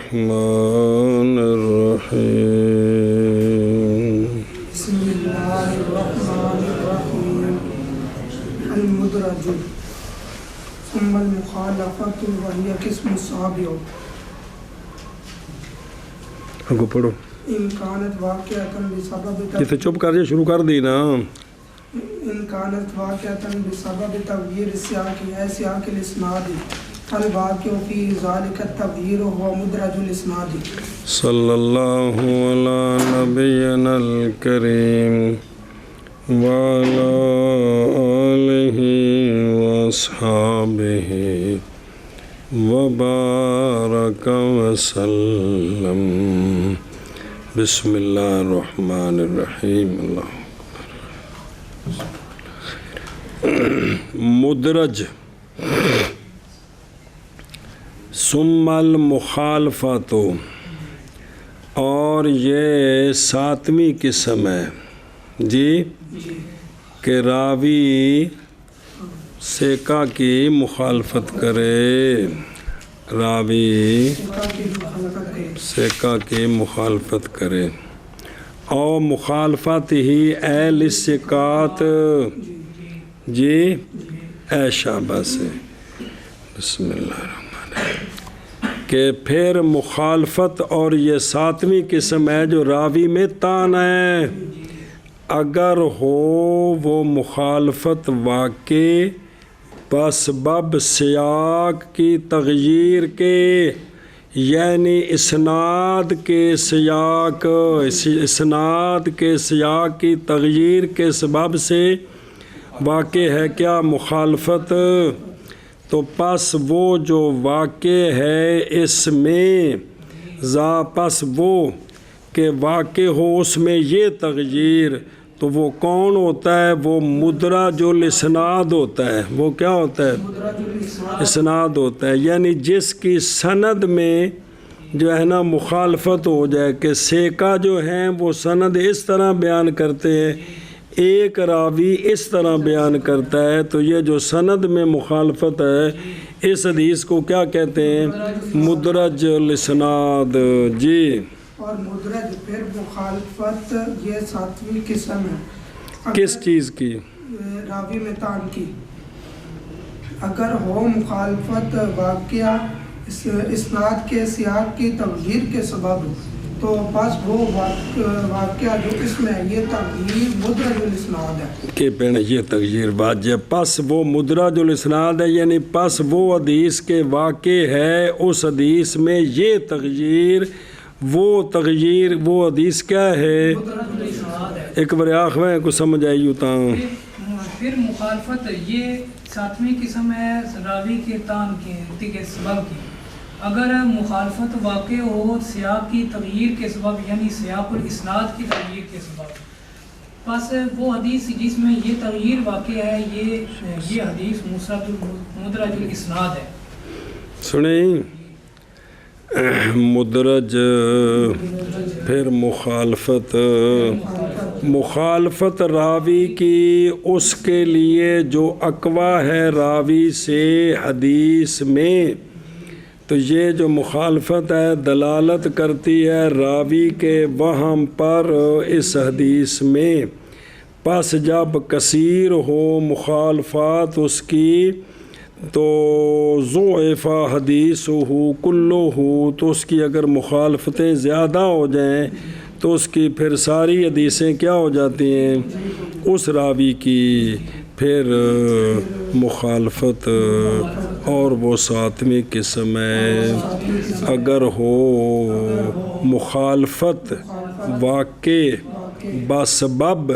الرحمن الرحيم بسم الله الرحمن الرحيم المدرج ثم المخالفة وهي قسم السابع کو پڑھو إن كانت واقعة بسبب جیسے چپ کر جائے شروع کر دی نا إن كانت واقعة بسبب تغيير السياق أي سياق الإسناد فالواقع في ذلك التغيير هو مدرج الإسناد. صلی اللہ علی نبینا الکریم وعلی آلہ واصحابہ وبارک وسلم. بسم اللہ الرحمن الرحیم. اللہ مدرج ثم المخالفت، اور یہ ساتویں قسم ہے جی کہ راوی سیکا کی مخالفت کرے، راوی سیکا کی مخالفت کرے. او مخالفت ہی اہل الثقات جی اے شعبہ سے. بسم اللہ الرحمن الرحیم. کہ پھر مخالفت، اور یہ ساتویں قسم ہے جو راوی میں تان ہے، اگر ہو وہ مخالفت واقع بسبب سیاق کی تغییر کے، یعنی اسناد کے سیاق کی تغییر کے سبب سے واقع ہے کیا مخالفت، تو پس وہ جو واقع ہے اس میں پس وہ کہ واقع ہو اس میں یہ تغییر، تو وہ کون ہوتا ہے؟ وہ مدرج الاسناد ہوتا ہے. وہ کیا ہوتا ہے؟ اسناد ہوتا ہے. یعنی جس کی سند میں جو ہے نا مخالفت ہو جائے، کہ سیکا جو ہیں وہ سند اس طرح بیان کرتے ہیں، ایک راوی اس طرح بیان کرتا ہے، تو یہ جو سند میں مخالفت ہے اس حدیث کو کیا کہتے ہیں؟ مدرج الاسناد جی. اور مدرج پھر مخالفت یہ ساتویں قسم ہے. کس چیز کی؟ راوی میں تان کی. اگر ہو مخالفت واقعہ اسناد کے سیاق کی تغییر کے سبب، تو بس وہ واقعہ جو اس میں یہ تغییر مدرج الاسناد ہے. کہ پہنے یہ تغییر واجب، پس وہ مدرج الاسناد ہے، یعنی پس وہ حدیث کے واقع ہے اس حدیث میں یہ تغییر، وہ حدیث کیا ہے؟ ایک بار آخویں کو سمجھ آئی ہوتا ہوں. پھر مخالفت یہ ساتویں قسم ہے راوی کے تان کے سبب کی. اگر مخالفت واقع ہو سیاق کی تغییر کے سبب، یعنی سیاق الاسناد کی تغییر کے سبب، پس وہ حدیث جس میں یہ تغییر واقع ہے یہ حدیث مدرج الاسناد ہے. سنیں مدرج پھر مخالفت راوی کی اس کے لیے جو اقوا ہے راوی سے حدیث میں، تو یہ جو مخالفت ہے دلالت کرتی ہے راوی کے وہم پر اس حدیث میں. پس جب کثیر ہو مخالفات اس کی، تو ضعف حدیثہ کلہ، تو اس کی اگر مخالفتیں زیادہ ہو جائیں تو اس کی پھر ساری حدیثیں کیا ہو جاتی ہیں؟ اس راوی کی پھر مخالفت. اور وہ ساتویں قسم ہے اگر ہو مخالفت واقع بسبب،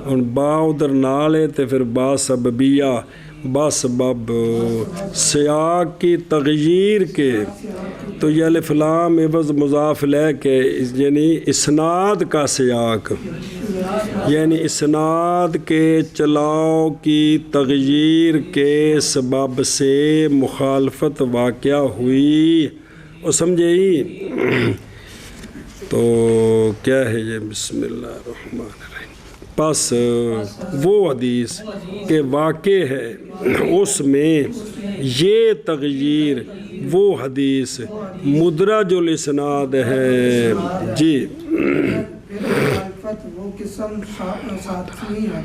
اور با ادھر نالے تو پھر با سببیہ، بسبب سیاق کی تغییر کے، تو یہ الف لام عوض مضاف لے کے، یعنی اسناد کا سیاق، یعنی اسناد کے چلاؤ کی تغییر کے سبب سے مخالفت واقع ہوئی. اور سمجھے تو کیا ہے یہ؟ بسم اللہ الرحمن الرحیم. پس وہ حدیث کہ واقع ہے اس میں یہ تغییر وہ حدیث مدرج الاسناد ہے جی مخالفت وہ قسم ساتویں ہے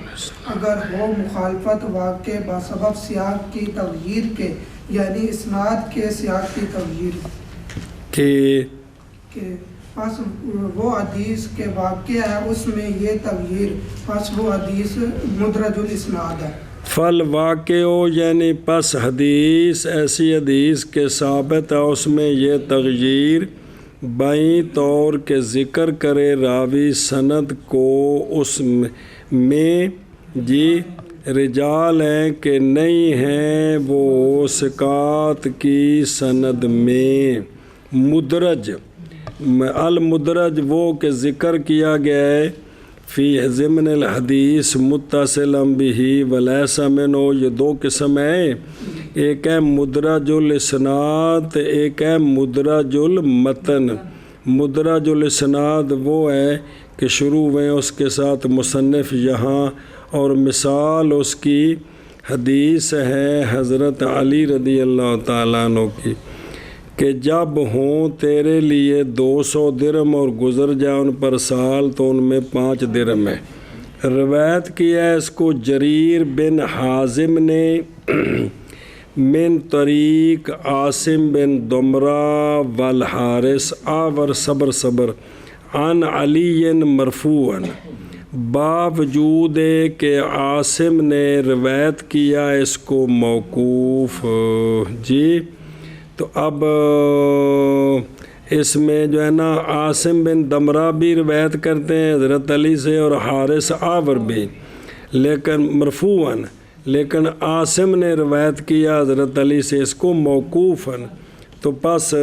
اگر ہو مخالفت واقع بسبب سیاق کی تغییر کے یعنی اسناد کے سیاق کی تغییر کہ پس وہ حدیث کے واقع ہے اس میں یہ تغییر پس وہ حدیث مدرج الاسناد ہے فل واقع ہو یعنی پس حدیث ایسی حدیث کے ثابت ہے اس میں یہ تغییر بائیں طور کے ذکر کرے راوی سند کو اس میں جی رجال ہیں کہ نہیں ہیں وہ ثقات کی سند میں مدرج المدرج وہ کہ ذکر کیا گیا ہے فی ضمن الحدیث متصلا بہ ولیس منہ یہ دو قسم ہیں ایک ہے مدرج الاسناد ایک ہے مدرج المتن مدرج الاسناد وہ ہے کہ شروع میں اس کے ساتھ مصنف یہاں اور مثال اس کی حدیث ہے حضرت علی رضی اللہ تعالیٰ عنہ کی کہ جب ہوں تیرے لیے 200 درہم اور گزر جائے ان پر سال تو ان میں 5 درہم ہے روایت کیا ہے اس کو جریر بن حازم نے من طریق عاصم بن دمرہ والحارث آور صبر عن علی مرفوعا باوجود کہ عاصم نے روایت کیا اس کو موقوف جی تو اب اس میں جو ہے نا عاصم بن دمرہ بھی روایت کرتے ہیں حضرت علی سے اور حارث آور بھی لیکن مرفوعاً لیکن عاصم نے روایت کیا حضرت علی سے اس کو موقوفاً تو پس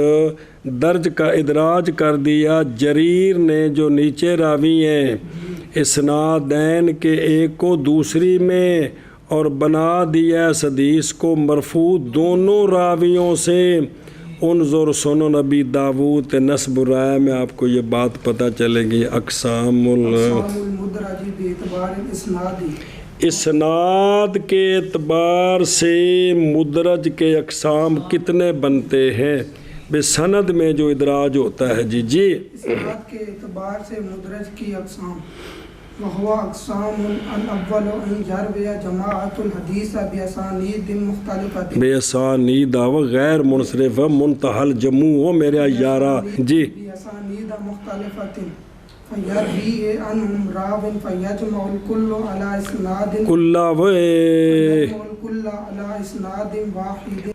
درج کا ادراج کر دیا جریر نے جو نیچے راوی ہیں اسنادین کے ایک کو دوسری میں اور بنا دیا اس حدیث کو مرفوع دونوں راویوں سے انظر سنن نبی داود نسب رائے میں آپ کو یہ بات پتہ چلے گی اقسام المدرج باعتبار الاسنادی اسناد کے اعتبار سے مدرج کے اقسام کتنے بنتے ہیں بے سند میں جو ادراج ہوتا ہے جی اسناد کے اعتبار سے مدرج کی اقسام وهو اقسام الاول ان يروي جماعة الحديث باسانید مختلفة باسانید غیر منصرف منتهى الجموع میرے یارا جی باسانید مختلفة فيروي عنهم راو فيجمع الكل على اسناد الكل على اسناد واحد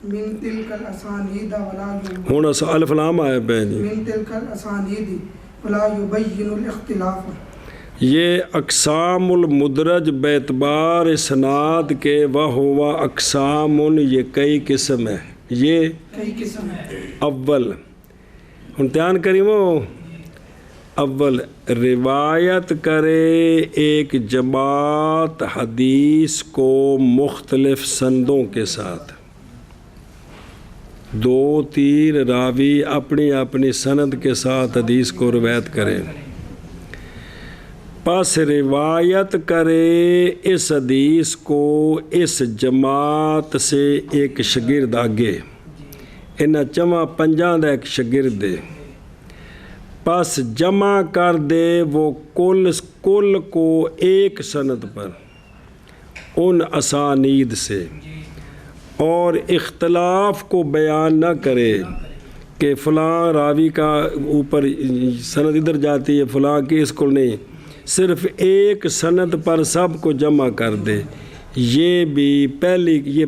من تلك الاسانید ولا ہن الف لام آیا بہن من تلك الاسانید ولا يبين الاختلاف یہ اقسام المدرج بیعتبار اسناد کے وہو اقسام یہ کئی قسم ہے یہ کئی قسم ہے اول امتحان کریمو اول روایت کرے ایک جماعت حدیث کو مختلف سندوں کے ساتھ 2-3 راوی اپنی اپنی سند کے ساتھ حدیث کو روایت کریں پس روایت کرے اس حدیث کو اس جماعت سے ایک شاگرد آگے انہاں چمہ پنجاں دا ایک شاگرد دے پس جمع کر دے وہ کل کو ایک سند پر ان اسانید سے اور اختلاف کو بیان نہ کرے کہ فلاں راوی کا اوپر سند ادھر جاتی ہے فلاں کی اس کو نہیں صرف ایک سند پر سب کو جمع کر دے یہ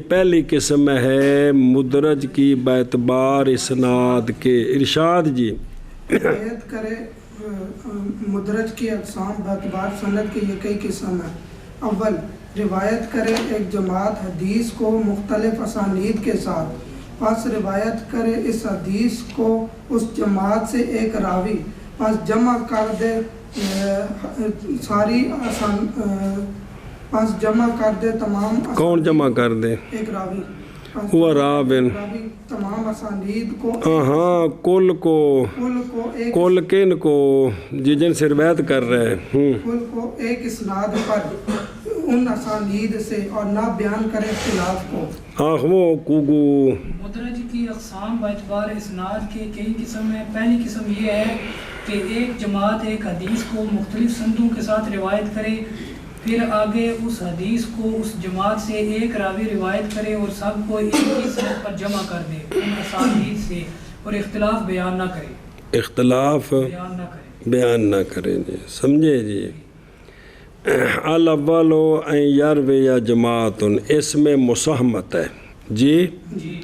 پہلی قسم ہے مدرج کی باعتبار اسناد کے ارشاد جی روایت کرے مدرج کی اقسام باعتبار سند کے یہ کئی قسم ہیں اول روایت کرے ایک جماعت حدیث کو مختلف اسانید کے ساتھ پس روایت کرے اس حدیث کو اس جماعت سے ایک راوی پس جمع کر دے ساری پس جمع کر دے تمام کون جمع کر دے ایک راوی و راوین راوی تمام اسانید کو ہاں کل کو ایک کل کن کو جن سے روایت کر رہے ہیں کل کو ایک اسناد پر ان اسانید سے اور نہ بیان کرے اختلاف کو آخ وہ کوگو مدرج کی اقسام باعتبار اسناد کے کئی قسم ہیں. پہلی قسم یہ ہے کہ ایک جماعت ایک حدیث کو مختلف سندوں کے ساتھ روایت کرے، پھر آگے اس حدیث کو اس جماعت سے ایک راوی روایت کرے اور سب کو ایک ہی سند پر جمع کر دے ان اسانید سے، اور اختلاف بیان نہ کرے، اختلاف بیان نہ کرے. بیان نہ کریں جی، سمجھے جی. الاول ان یروی یا جماعت، اس میں مساہمت ہے جی، جی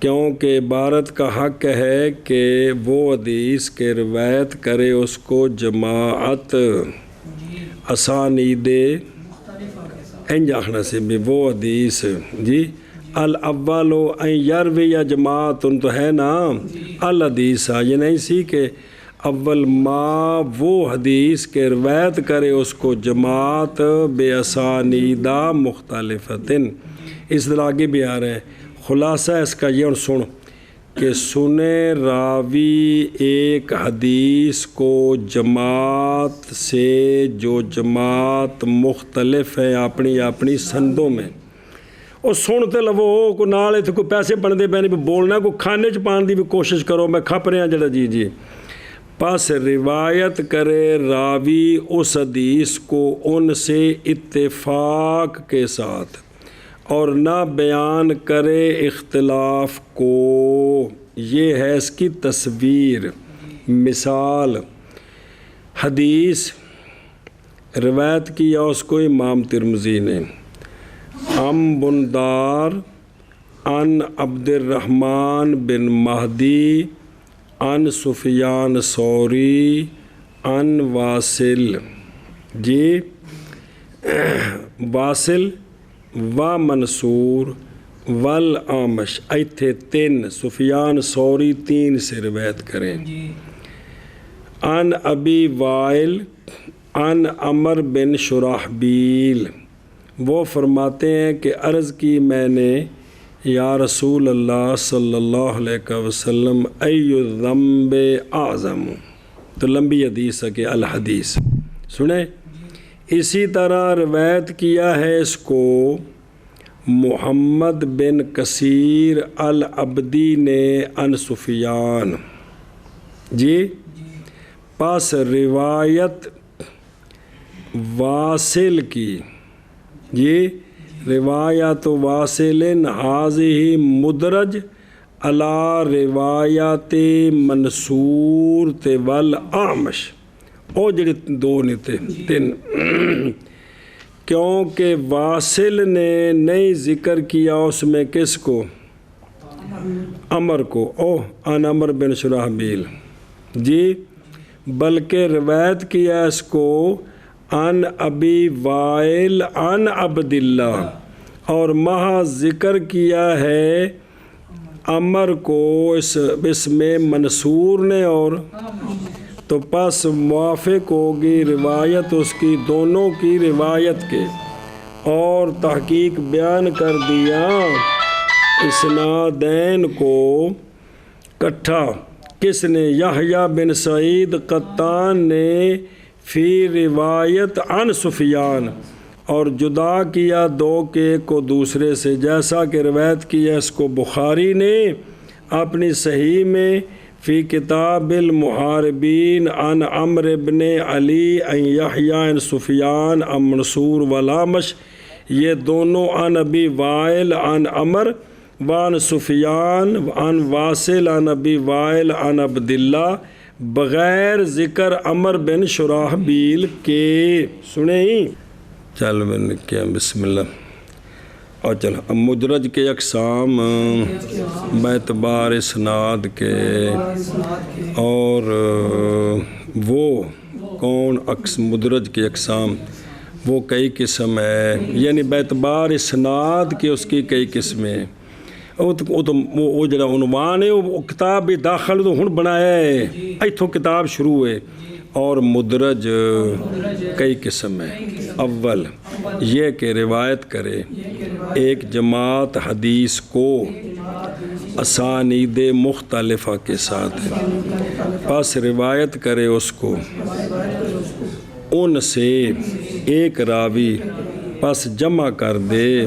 کیونکہ عبارت کا حق ہے کہ وہ حدیث کے روایت کرے اس کو جماعت جی اسانید مختلف کے ساتھ. انج آخنا سے بھی وہ حدیث جی. الاول ان یروی یا جماعت تو ہے نا الحدیث، یہ نہیں سی کہ اول ما وہ حدیث کے روایت کرے اس کو جماعت بے اسانیدہ مختلفتن. اس طرح آگے بھی آ رہے ہیں. خلاصہ اس کا یہ سن کہ سنے راوی ایک حدیث کو جماعت سے جو جماعت مختلف ہیں اپنی اپنی سندوں میں، وہ سنتے لو کو نال اتنے کوئی پیسے بنتے پے نہیں بولنا، کوئی کھانے چ پان کی بھی کوشش کرو، میں کھپ رہا جڑا جی. پس روایت کرے راوی اس حدیث کو ان سے اتفاق کے ساتھ اور نہ بیان کرے اختلاف کو. یہ ہے اس کی تصویر. مثال حدیث روایت کیا اس کو امام ترمذی نے، بندار ان عبد الرحمن بن مہدی ان سفیان ثوری ان واصل جی. واصل و منصور والاعمش، ایتھے تین سفیان ثوری تین سے روایت کریں. جی ان ابی وائل ان عمر بن شراحبیل، وہ فرماتے ہیں کہ عرض کی میں نے یا رسول اللہ صلی اللہ علیہ وسلم ای الذنب اعظم، تو لمبی حدیث ہے کہ الحدیث سنیں. اسی طرح روایت کیا ہے اس کو محمد بن کثیر العبدی نے ان سفیان جی. پس روایت واصل کی جی، روایت واصل حاضی مدرج علا روایات منصور تے والاعمش، او جڑے دو نے تے تین، کیونکہ واصل نے نہیں ذکر کیا اس میں کس کو، عمر کو، او ان عمر بن شراحبیل جی، بلکہ روایت کیا اس کو ان ابی وائل ان عبداللہ، اور محض ذکر کیا ہے عمر کو اس میں منصور نے، اور تو پس موافق ہوگی روایت اس کی دونوں کی روایت کے. اور تحقیق بیان کر دیا اسنادین کو کٹھا کس نے، یحییٰ بن سعید قطان نے فی روایت عن سفیان، اور جدا کیا دو کے ایک کو دوسرے سے، جیسا کہ روایت کیا اس کو بخاری نے اپنی صحیح میں فی کتاب المحاربین عن عمر بن علی ان یحییٰ عن سفیان عن منصور والاعمش، یہ دونوں عن ابی وائل عن عمر وعن سفیان عن واصل عن ابی وائل عن عبداللہ، بغیر ذکر عمر بن شراحبیل کے. سنیں چل میں نے کیا بسم اللہ. اور چلو اب مدرج کے اقسام باعتبار اسناد کے، اور وہ کون مدرج کے اقسام، وہ کئی قسم ہے، یعنی باعتبار اسناد کے اس کی کئی قسمیں. وہ جڑا عنوان ہے وہ کتاب بھی داخل تو ہن بنایا ہے، ایتھوں کتاب شروع ہے. اور مدرج کئی قسم ہے. اول یہ کہ روایت کرے ایک جماعت حدیث کو اسانید مختلفہ کے ساتھ، پس روایت کرے اس کو ان سے ایک راوی، پس جمع کر دے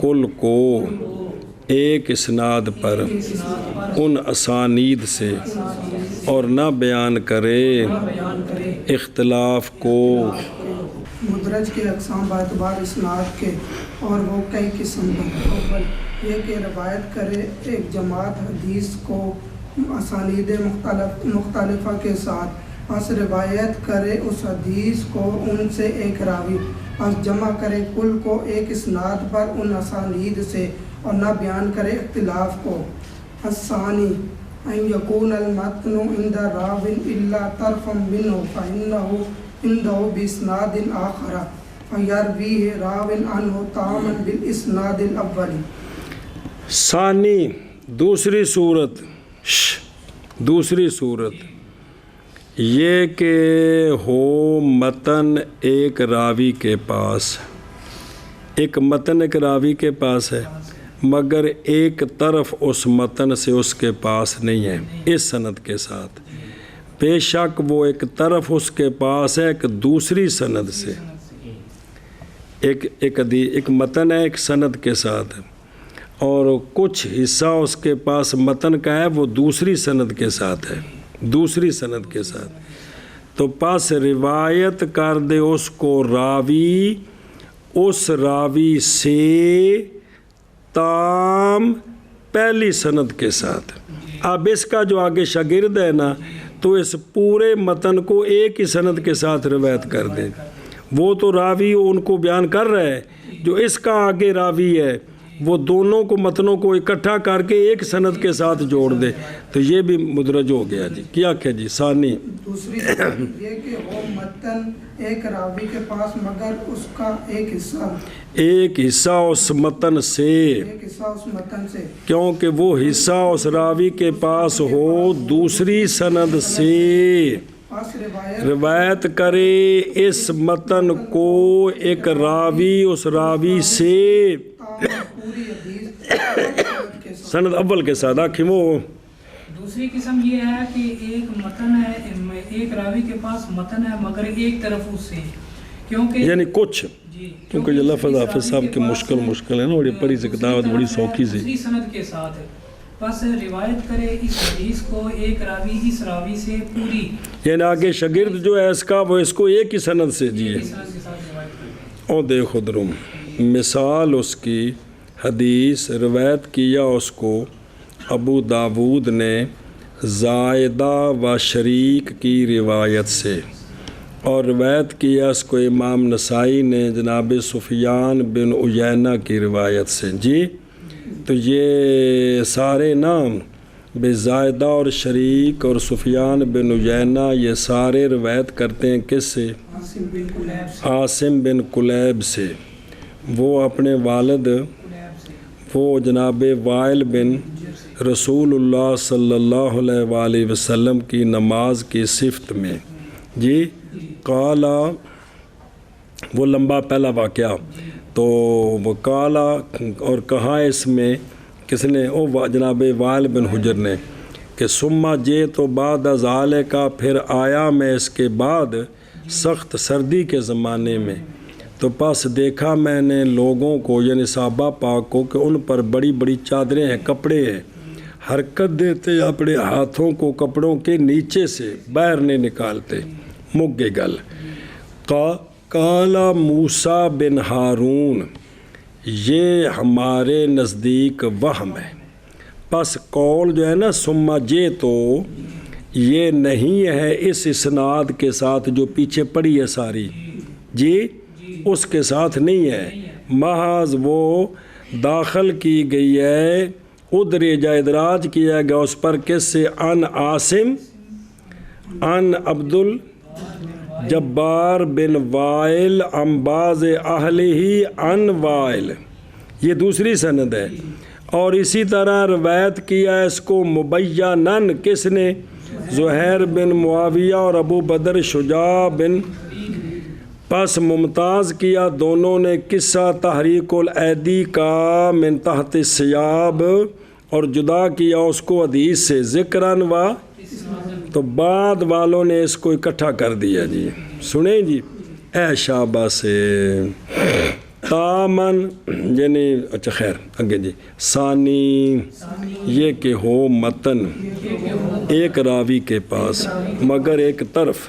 کل کو ایک اسناد پر ان اسانید سے، اور نہ بیان کرے اختلاف کو۔ مدرج کے اقسام باعتبار اسناد کے، اور وہ کئی قسم ہیں۔ یہ کہ روایت کرے ایک جماعت حدیث کو اسانید مختلفہ کے ساتھ، پس روایت کرے اس حدیث کو ان سے ایک راوی، پس جمع کرے کل کو ایک اسناد پر ان اسانید سے، اور نہ بیان کرے اختلاف کو۔ الثانی ان یکون المتن عند راو الا طرفا منه فانه عنده باسناد آخر فیرویہ راو عنہ تاما بالاسناد الاول۔ ثانی دوسری صورت یہ کہ ہو متن ایک راوی کے پاس، ایک متن ایک راوی کے پاس ہے، مگر ایک طرف اس متن سے اس کے پاس نہیں ہے اس سند کے ساتھ، بے شک وہ ایک طرف اس کے پاس ہے ایک دوسری سند سے، ایک متن ہے ایک سند کے ساتھ، اور کچھ حصہ اس کے پاس متن کا ہے وہ دوسری سند کے ساتھ ہے، دوسری سند کے ساتھ، تو پس روایت کر دے اس کو راوی، اس راوی سے تام پہلی سند کے ساتھ۔ اب اس کا جو آگے شاگرد ہے نا، تو اس پورے متن کو ایک ہی سند کے ساتھ روایت کر دے، وہ تو راوی ان کو بیان کر رہا ہے، جو اس کا آگے راوی ہے وہ دونوں کو متنوں کو اکٹھا کر کے ایک سند کے ساتھ جوڑ دے، تو یہ بھی مدرج ہو گیا جی۔ کیا کہ جی ثانی دوسری یہ کہ وہ متن ایک راوی کے پاس مگر اس کا ایک حصہ اس متن سے، کیونکہ وہ حصہ اس راوی کے پاس ہو دوسری سند سے، روایت کرے اس متن کو ایک راوی اس راوی سے سند اول کے ساتھ۔ آخی وہ دوسری قسم یہ ہے کہ ایک متن ہے، ایک راوی کے پاس متن ہے مگر ایک طرف اس سے، کیونکہ یعنی کچھ کیونکہ یہ لفظ حافظ صاحب کی مشکل ہے نا، بڑی پڑھی سے کتابت بڑی سوکھی سے، دوسری سند کے ساتھ بس روایت کرے اس حدیث کو ایک راوی اس راوی سے پوری، یعنی آگے شاگرد جو ہے اس کا وہ اس کو ایک ہی سند سے جیے۔ اور دیکھو درم مثال اس کی حدیث روایت کیا اس کو ابو داود نے زائدہ و شریک کی روایت سے، اور روایت کیا اس کو امام نسائی نے جناب سفیان بن عیینہ کی روایت سے جی۔ تو یہ سارے نام بے زائدہ اور شریک اور سفیان بن عیینہ یہ سارے روایت کرتے ہیں کس سے؟ عاصم بن کلیب سے، وہ اپنے والد وہ جناب وائل بن رسول اللہ صلی اللہ علیہ وآلہ وسلم کی نماز کی صفت میں جی قالا، وہ لمبا پہلا واقعہ، تو وہ قالا اور کہا اس میں کس نے؟ جناب وائل بن حجر نے کہ سما جے تو بعد ازالے کا، پھر آیا میں اس کے بعد سخت سردی کے زمانے میں، تو پس دیکھا میں نے لوگوں کو یعنی صحابہ پاک کو کہ ان پر بڑی بڑی چادریں ہیں، کپڑے ہیں، حرکت دیتے اپنے ہاتھوں کو کپڑوں کے نیچے سے باہر نہیں نکالتے، مگے گل۔ کالا موسیٰ بن ہارون، یہ ہمارے نزدیک وہم ہے، پس قول جو ہے نا سما جے تو یہ نہیں ہے اس اسناد کے ساتھ جو پیچھے پڑی ہے ساری جی، اس کے ساتھ نہیں ہے، محض وہ داخل کی گئی ہے، ادرجہ ادراج کیا گیا اس پر کس سے؟ ان عاصم ان عبد الجبار بن وائل انباز اہلہی ان وائل، یہ دوسری سند ہے، اور اسی طرح روایت کیا اس کو مبینن کس نے؟ زہیر بن معاویہ اور ابو بدر شجاع بن پس ممتاز کیا دونوں نے قصہ تحریک الایدی کا من تحت الثیاب اور جدا کیا اس کو حدیث سے ذکراً و تو بعد والوں نے اس کو اکٹھا کر دیا جی سنیں جی اے شابہ سے تامن یعنی اچھا خیر آگے جی ثانی یہ کہ ہو متن ایک راوی کے پاس مگر ایک طرف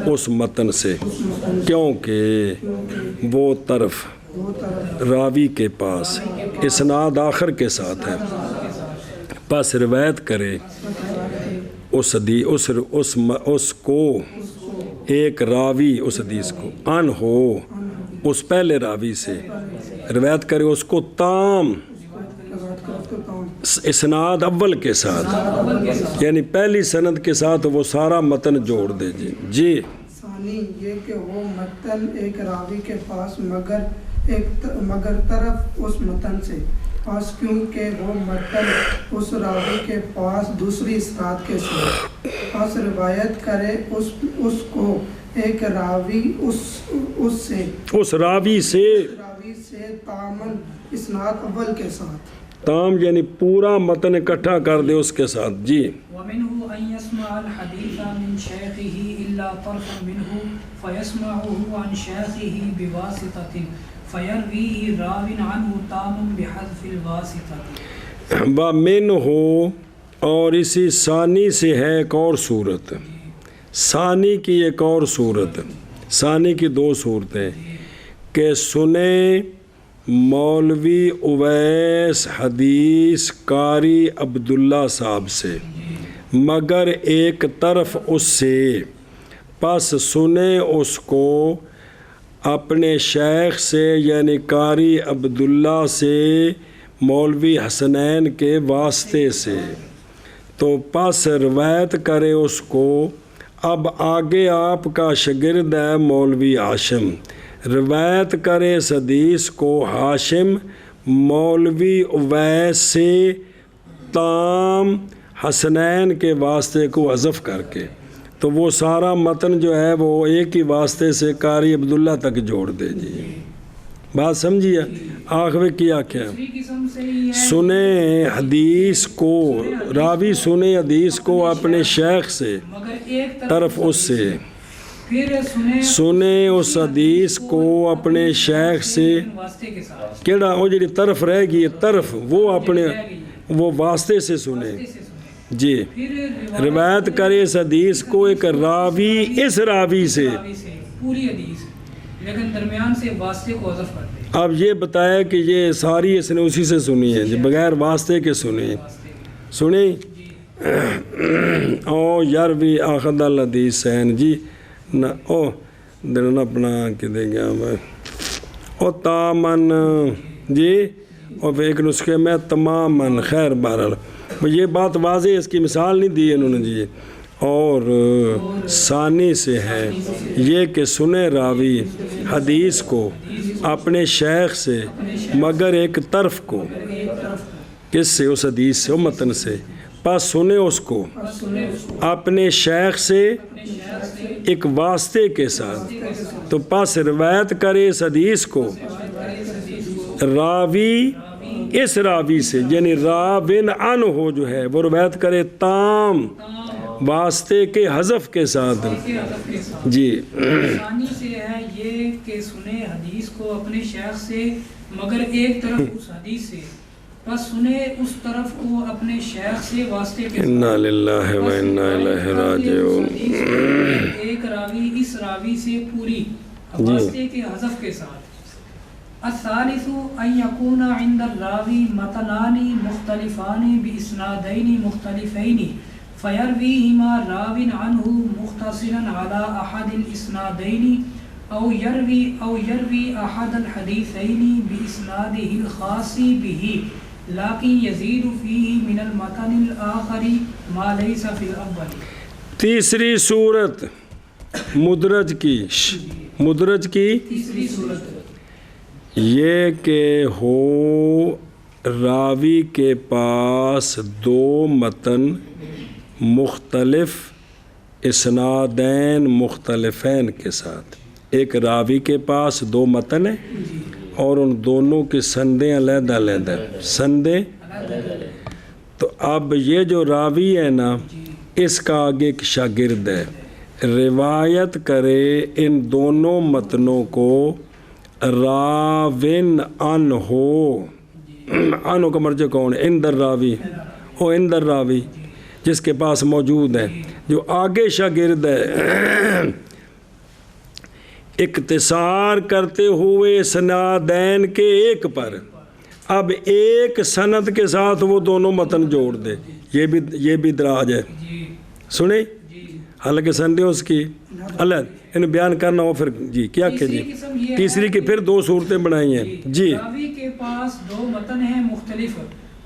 اس متن سے کیونکہ وہ طرف راوی کے پاس اسناد آخر کے ساتھ ہے پس روایت کرے اس کو ایک راوی اس حدیث کو ان ہو اس پہلے راوی سے روایت کرے اس کو تام اسناد اول کے ساتھ یعنی پہلی سند کے ساتھ وہ سارا متن جوڑ دے جی ثانی یہ کہ وہ متن ایک راوی کے پاس مگر طرف اس متن سے پاس کیونکہ وہ متن اس راوی کے پاس دوسری اسناد کے ساتھ پاس روایت کرے اس کو ایک راوی اس راوی سے تامن اسناد اول کے ساتھ تام یعنی پورا متن اکٹھا کر دے اس کے ساتھ جی وَمِنْهُ أَنْ يَسْمَعَ الْحَدِيثَ مِنْ شَيْخِهِ إِلَّا طَرْفًا مِنْهُ فَيَسْمَعُهُ عَنْ شَيْخِهِ بِوَاسِطَةٍ فَيَرْوِيهِ رَاوٍ عَنْهُ تَامٌ بِحَذْفِ الْوَاسِطَةِ وَمِنْهُ اور اسی ثانی سے ہے ایک اور صورت ثانی کی ایک اور صورت ثانی کی دو صورتیں کہ سنیں مولوی اویس حدیث قاری عبداللہ صاحب سے مگر ایک طرف اس سے پس سنیں اس کو اپنے شیخ سے یعنی قاری عبداللہ سے مولوی حسنین کے واسطے سے تو پس روایت کرے اس کو اب آگے آپ کا شاگرد ہے مولوی ہاشم روایت کرے اس حدیث کو ہاشم مولوی اویس سے تام حسنین کے واسطے کو حذف کر کے تو وہ سارا متن جو ہے وہ ایک ہی واسطے سے قاری عبداللہ تک جوڑ دے جی بات سمجھیے آخر کیا کیا سنیں حدیث کو راوی سنیں حدیث کو اپنے شیخ سے طرف اس سے سنیں اس حدیث کو اپنے شیخ سے کیڑا وہ جڑی طرف رہ گئی طرف وہ اپنے وہ واسطے سے سنیں جی روایت کرے اس حدیث کو ایک راوی اس راوی سے پوری حدیث لیکن درمیان سے واسطے کو حذف کر دیں اب یہ بتایا کہ یہ ساری اس نے اسی سے سنی ہے بغیر واسطے کے سنی سنیں او یاروی آخد الحدیث سین جی نہ او دلنا اپنا کہ دے گیا میں او تامن جی اور ایک نسخے میں تمامن خیر بہرحال یہ بات واضح اس کی مثال نہیں دی انہوں نے جی اور ثانی سے ہے یہ کہ سنے راوی حدیث کو اپنے شیخ سے مگر ایک طرف کو کس سے اس حدیث سے متن سے پس سنے اس کو اپنے شیخ سے ایک واسطے کے ساتھ تو پس روایت کرے اس حدیث کو راوی اس راوی سے یعنی راوین ان ہو جو ہے وہ روایت کرے تام واسطے کے حذف کے ساتھ جی ثانی سے ہے یہ کہ سنے حدیث کو اپنے شیخ سے مگر ایک طرف اس حدیث سے بس سنے اس طرف کو اپنے شیخ سے واسطے کے ساتھ انا للہ و انا الیہ راجعون ایک راوی اس راوی سے پوری واسطے کے حذف کے ساتھ الثالث ان يكون عند الراوی متنان مختلفان باسنادین مختلفین فيرويهما راو عنه مختصرا على أحد الإسنادين أو يروي أحد الحديثين بإسناده الخاص به لكن يزيد فيه من المتن الآخر ما ليس في الأول تیسری صورت مدرج کی تیسری صورت یہ کہ ہو راوی کے پاس دو متن مختلف اسنادین مختلفین کے ساتھ ایک راوی کے پاس دو متن ہیں اور ان دونوں کی سندیں علیحدہ علیحدہ سندیں. تو اب یہ جو راوی ہے نا اس کا آگے ایک شاگرد ہے، روایت کرے ان دونوں متنوں کو راوین ان ہو. ان کا مرجع کون ہے؟ اندر راوی، او اندر راوی جس کے پاس موجود ہے. جو آگے شاگرد ہے اختصار کرتے ہوئے سنادین کے ایک پر، اب ایک سند کے ساتھ وہ دونوں متن جوڑ دے، یہ بھی دراج ہے. سنیں حالانکہ سندیں اس کی الگ انہیں بیان کرنا ہو. پھر جی کیا کہ جی تیسری کی پھر دو صورتیں بنائی ہیں. جی راوی کے پاس دو متن ہیں مختلف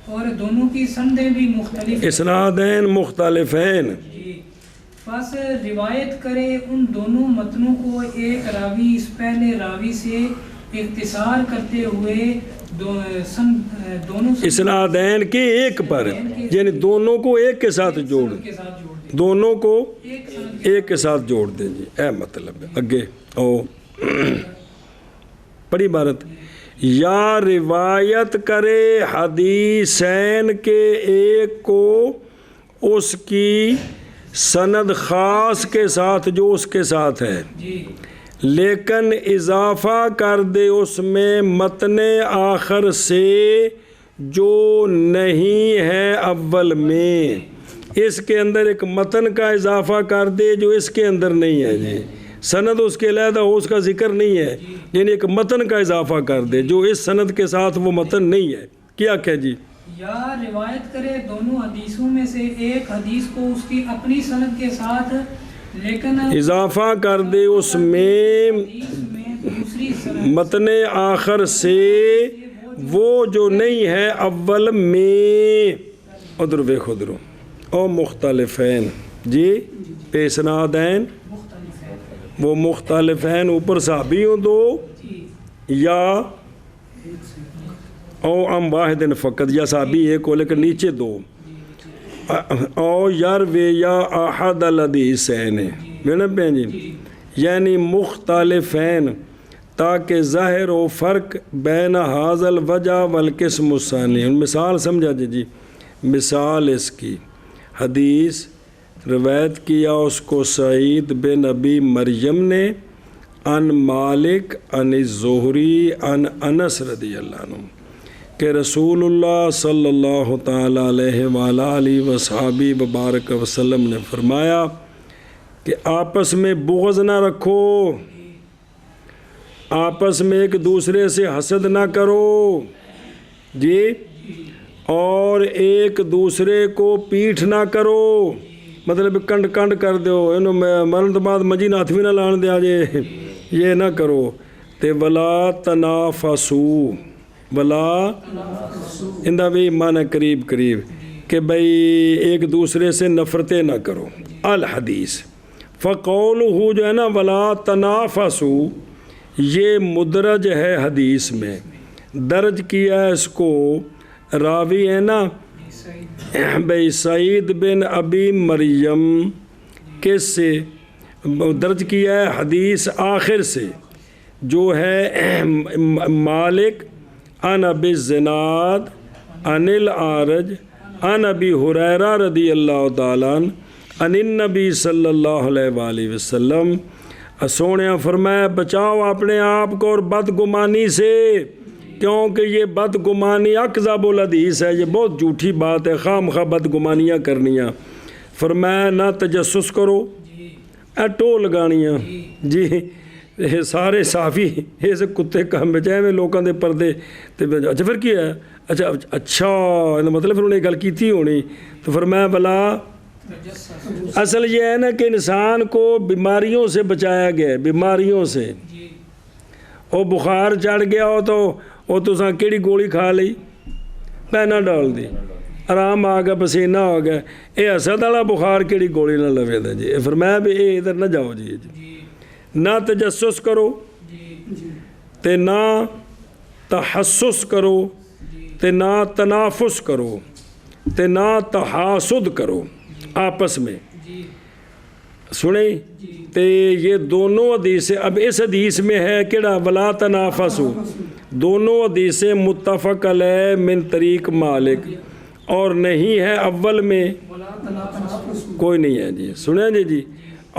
اور دونوں کی سندیں بھی مختلف، اسنادین مختلفین. بس روایت کرے ان دونوں متنوں کو ایک راوی اس پہلے راوی سے اختصار کرتے ہوئے دونوں اسنادین کے ایک پر، یعنی دونوں کو ایک کے ساتھ جوڑ، دونوں کو ایک کے ساتھ جوڑ دیں. جی اے مطلب ہے اگے او پڑھی عبارت. یا روایت کرے حدیثین کے ایک کو اس کی سند خاص کے ساتھ جو اس کے ساتھ ہے، لیکن اضافہ کر دے اس میں متن آخر سے جو نہیں ہے اول میں. اس کے اندر ایک متن کا اضافہ کر دے جو اس کے اندر نہیں ہے. جی سند اس کے علیحدہ ہو، اس کا ذکر نہیں ہے، یعنی ایک متن کا اضافہ کر دے جو اس سند کے ساتھ وہ متن نہیں ہے. کیا کہ جی یا روایت کرے دونوں حدیثوں میں سے ایک حدیث کو اس کی اپنی سند کے ساتھ لیکن اضافہ کر دے اس میں دوسری متن آخر سے وہ جو نہیں ہے اول میں. ادھر ویکھو ادھر او مختلفین. جی پیسنادین وہ مختلفین اوپر صحابی ہوں دو یا او ام واحد فقط، یا صحابی ایک ہو لیکن نیچے دو، او یروی یا احد الحدیثین جی، یعنی مختلفین تاکہ ظاہر ہو فرق بین حاضل وجہ والقسم الثانی. مثال سمجھا جی مثال اس کی حدیث روایت کیا اس کو سعید بن ابی مریم نے ان مالک ان الزہری ان انس رضی اللہ عنہ کہ رسول اللہ صلی اللہ تعالی علیہ وآلہ وصحابہ وبارک وسلم نے فرمایا کہ آپس میں بغض نہ رکھو، آپس میں ایک دوسرے سے حسد نہ کرو. جی اور ایک دوسرے کو پیٹھ نہ کرو، مطلب کنڈ کر دو مرن تو بعد مجی ناتھ بھی نہ لان دیا جے، یہ نہ کرو. تے ولا تنافسو، ولا اندہ بھی معنی قریب کہ بھئی ایک دوسرے سے نفرتیں نہ کرو. الحدیث فقولہ جو ہے نا ولا تنافسو، یہ مدرج ہے حدیث میں، درج کیا ہے اس کو راوی ہے نا بھئی سعید بن ابی مریم کس سے درج کیا ہے حدیث آخر سے جو ہے مالک ان ابی الزناد ان الاعرج ان ابی ہریرہ رضی اللہ تعالیٰ عنہ ان النبی صلی اللہ علیہ وآلہ وسلم. سونے فرمایا بچاؤ اپنے آپ کو اور بدگمانی سے، کیونکہ یہ بدگمانی اکذب الحدیث ہے، یہ بہت جھوٹی بات ہے، خام خواہ بدگمانیاں کرنیاں. فرمایا نہ تجسس کرو، ٹو لگانیاں. جی سارے صحافی اس کتے کام بچائے میں لوگوں دے پردے. اچھا پھر کیا ہے؟ اچھا مطلب پھر انہیں گل کی ہونی. تو فرمایا بلا اصل یہ ہے نا کہ انسان کو بیماریوں سے بچایا گیا ہے، بیماریوں سے. وہ بخار چڑھ گیا ہو تو وہ تساں کیڑی گولی کھا لی، پہنا ڈال دی، آرام آ گیا، پسینہ ہو گیا. یہ حسد والا بخار کیڑی گولی نہ لوے دا. جی فرمایا بھی اے ادھر نہ جاؤ. جی نہ تجسس کرو تے نہ تحسس کرو تے نہ تنافس کرو تے نہ تحاسد کرو آپس میں. سنیں تے یہ دونوں حدیثیں اب اس حدیث میں ہے کہڑا ولا تنافسوا، دونوں حدیثیں متفق علیہ من طریق مالک، اور نہیں ہے اول میں کوئی نہیں ہے جی، سنیں جی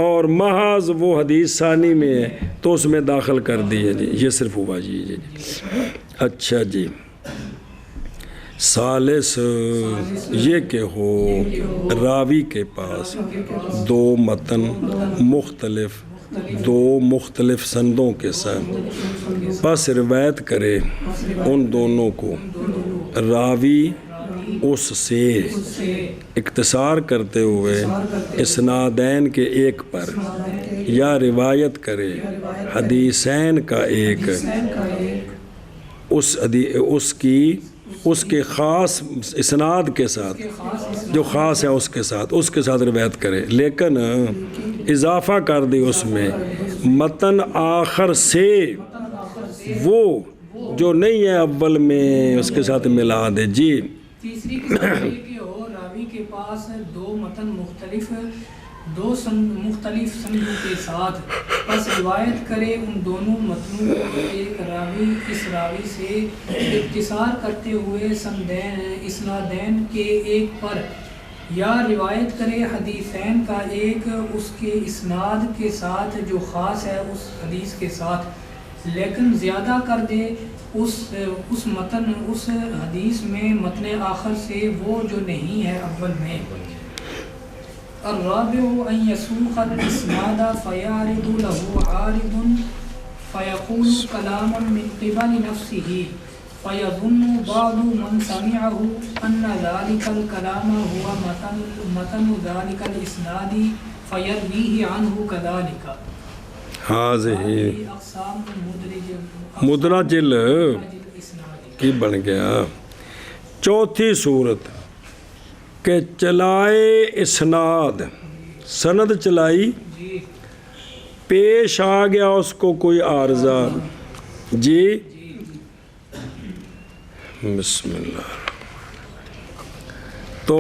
اور محض وہ حدیث ثانی میں ہے تو اس میں داخل کر دی ہے جی، یہ صرف ہوا جی۔ اچھا جی، ثالث یہ کہ ہو راوی کے پاس دو متن مختلف، دو مختلف سندوں کے ساتھ، پس روایت کرے ان دونوں کو، راوی اس سے اختصار کرتے ہوئے اسنادین کے ایک پر، یا روایت کرے حدیثین کا ایک، اس کے خاص اسناد کے ساتھ، جو خاص ہے اس کے ساتھ روایت کرے، لیکن اضافہ کر دی اس میں متن آخر سے، وہ جو نہیں ہے اول میں اس کے ساتھ ملا دے جی۔ تیسری قسم یہ کہ ہو راوی کے پاس دو متن مختلف سندوں کے ساتھ، بس روایت کرے ان دونوں متنوں کو ایک راوی اس راوی سے اختصار کرتے ہوئے اسنادین کے ایک پر، یا روایت کرے حدیثین کا ایک اس کے اسناد کے ساتھ جو خاص ہے اس حدیث کے ساتھ، لیکن زیادہ کر دے اس حدیث میں متن آخر سے وہ جو نہیں ہے اول میں۔ الرابع ان يسوق الاسناد فيعرض له عارض فيقول كلاما من قبل نفسه فيظن بعض من سمعه ان ذلك الكلام هو متن ذلك الاسناد فيرويه عنه كذلك۔ هذه مدرج کی بن گیا۔ چوتھی صورت کہ چلائے اسناد، سند چلائی، پیش آ گیا اس کو کوئی عارضہ جی، بسم اللہ، تو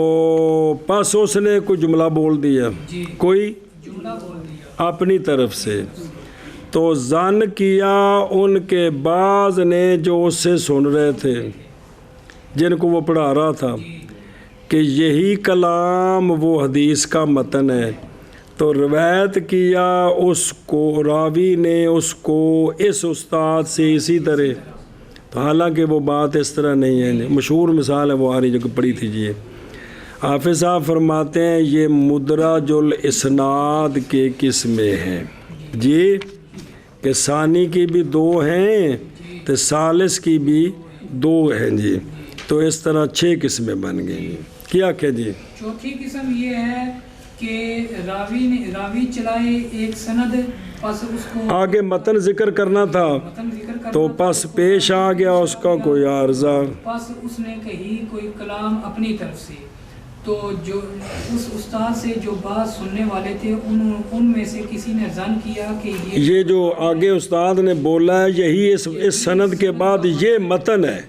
پس اس نے کوئی جملہ بول دیا، کوئی اپنی طرف سے، تو ظن کیا ان کے بعض نے جو اس سے سن رہے تھے، جن کو وہ پڑھا رہا تھا، کہ یہی کلام وہ حدیث کا متن ہے، تو روایت کیا اس کو، راوی نے اس کو اس استاد سے اسی طرح، تو حالانکہ وہ بات اس طرح نہیں ہے۔ مشہور مثال ہے وہ آ رہی جو کہ پڑھی تھی جی، حافظ صاحب فرماتے ہیں یہ مدرج الاسناد کے قسمیں ہیں جی، کہ ثانی کی بھی دو ہیں تو ثالث کی بھی دو ہیں جی، تو اس طرح 6 قسمیں بن گئی۔ کیا کہ جی چوتھی قسم یہ ہے کہ راوی چلائے ایک سند، پس اس کو آگے متن ذکر کرنا تھا تو پس پیش آ گیا اس کا کوئی عارضہ، پس اس نے کہی کوئی کلام اپنی طرف سے، تو جو اس استاد سے جو بات سننے والے تھے ان میں سے کسی نے ظن کیا کہ یہ جو آگے استاد نے بولا ہے یہی اس سند کے بعد یہ متن ہے،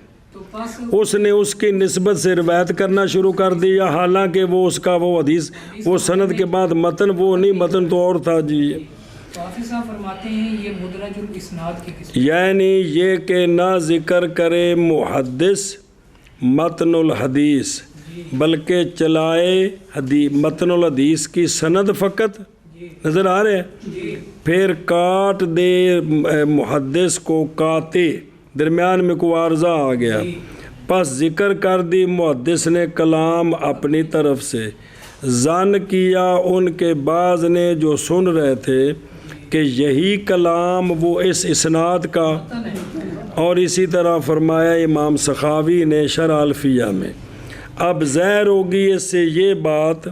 اس نے اس کی نسبت سے روایت کرنا شروع کر دیا، حالانکہ وہ اس کا وہ حدیث وہ سند کے بعد متن وہ نہیں، متن تو اور تھا جی۔ حافظ صاحب فرماتے ہیں یہ مدرج الاسناد کی قسم، یعنی یہ کہ نہ ذکر کرے محدث متن الحدیث، بلکہ چلائے متن الحدیث کی سند فقط، نظر آ رہے ہیں، پھر کاٹ دے محدث کو کاتے، درمیان میں کوئی عارضہ آ گیا، پس ذکر کر دی محدث نے کلام اپنی طرف سے، ظن کیا ان کے بعض نے جو سن رہے تھے کہ یہی کلام وہ اس اسناد کا، اور اسی طرح فرمایا امام سخاوی نے شرح الفیہ میں۔ اب ظاہر ہوگی اس سے یہ بات